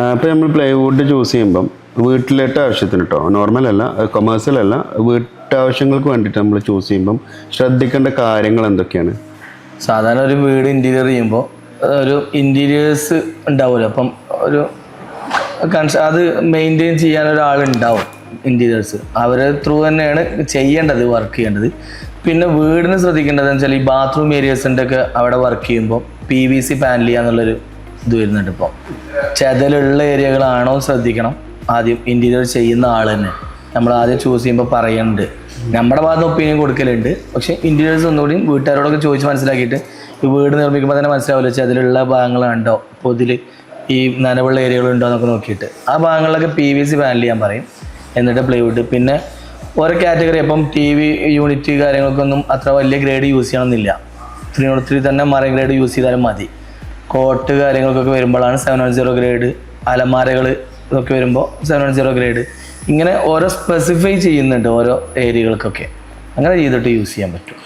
ഇപ്പോൾ നമ്മൾ plywood choose ചെയ്യുമ്പം വീട്ടിലേറ്റ ആവശ്യത്തിന് കേട്ടോ, നോർമലല്ല, കൊമേഴ്സ്യലല്ല, വീട്ടാവശ്യങ്ങൾക്ക് വേണ്ടിയിട്ട് നമ്മൾ ചൂസ് ചെയ്യുമ്പം ശ്രദ്ധിക്കേണ്ട കാര്യങ്ങൾ എന്തൊക്കെയാണ്? സാധാരണ ഒരു വീട് ഇൻറ്റീരിയർ ചെയ്യുമ്പോൾ ഒരു ഇൻറ്റീരിയേഴ്സ് ഉണ്ടാവുമല്ലോ, അപ്പം ഒരു അത് മെയിൻറ്റെയിൻ ചെയ്യാൻ ഒരാളുണ്ടാവും ഇൻറ്റീരിയേഴ്സ്, അവർ ത്രൂ തന്നെയാണ് ചെയ്യേണ്ടത്, വർക്ക് ചെയ്യേണ്ടത്. പിന്നെ വീടിന് ശ്രദ്ധിക്കേണ്ടതെന്ന് വെച്ചാൽ ഈ ബാത്റൂം ഏരിയസിൻ്റെ ഒക്കെ അവിടെ വർക്ക് ചെയ്യുമ്പോൾ PVC പാനൽ ചെയ്യാന്നുള്ളൊരു ഇത് വരുന്നുണ്ട്. ഇപ്പോൾ ചെതലുള്ള ഏരിയകളാണോ ശ്രദ്ധിക്കണം ആദ്യം ഇൻറ്റീരിയർ ചെയ്യുന്ന ആൾ തന്നെ. നമ്മൾ ആദ്യം ചൂസ് ചെയ്യുമ്പോൾ പറയുന്നുണ്ട്, നമ്മുടെ ഭാഗത്ത് ഒപ്പീനിയൻ കൊടുക്കലുണ്ട്, പക്ഷേ ഇൻറ്റീരിയേഴ്സ് ഒന്നുകൂടി വീട്ടുകാരോടൊക്കെ ചോദിച്ച് മനസ്സിലാക്കിയിട്ട് ഈ വീട് നിർമ്മിക്കുമ്പോൾ തന്നെ മനസ്സിലാവില്ല ചെതലുള്ള ഭാഗങ്ങളുണ്ടോ, പൊതിൽ ഈ നനവുള്ള ഏരിയകളുണ്ടോ എന്നൊക്കെ നോക്കിയിട്ട് ആ ഭാഗങ്ങളിലൊക്കെ PVC പാനൽ ചെയ്യാൻ പറയും. എന്നിട്ട് പ്ലൈവുഡ്. പിന്നെ ഓരോ കാറ്റഗറി, അപ്പം TV യൂണിറ്റ് കാര്യങ്ങൾക്കൊന്നും അത്ര വലിയ ഗ്രേഡ് യൂസ് ചെയ്യണമെന്നില്ല, 303 തന്നെ മറൈൻ ഗ്രേഡ് യൂസ് ചെയ്താലും മതി. കോട്ട് കാര്യങ്ങൾക്കൊക്കെ വരുമ്പോഴാണ് 710 ഗ്രേഡ്, അലമാരകൾ ഇതൊക്കെ വരുമ്പോൾ 710 ഗ്രേഡ്. ഇങ്ങനെ ഓരോ സ്പെസിഫൈ ചെയ്യുന്നുണ്ട് ഓരോ ഏരിയകൾക്കൊക്കെ, അങ്ങനെ ചെയ്തിട്ട് യൂസ് ചെയ്യാൻ പറ്റും.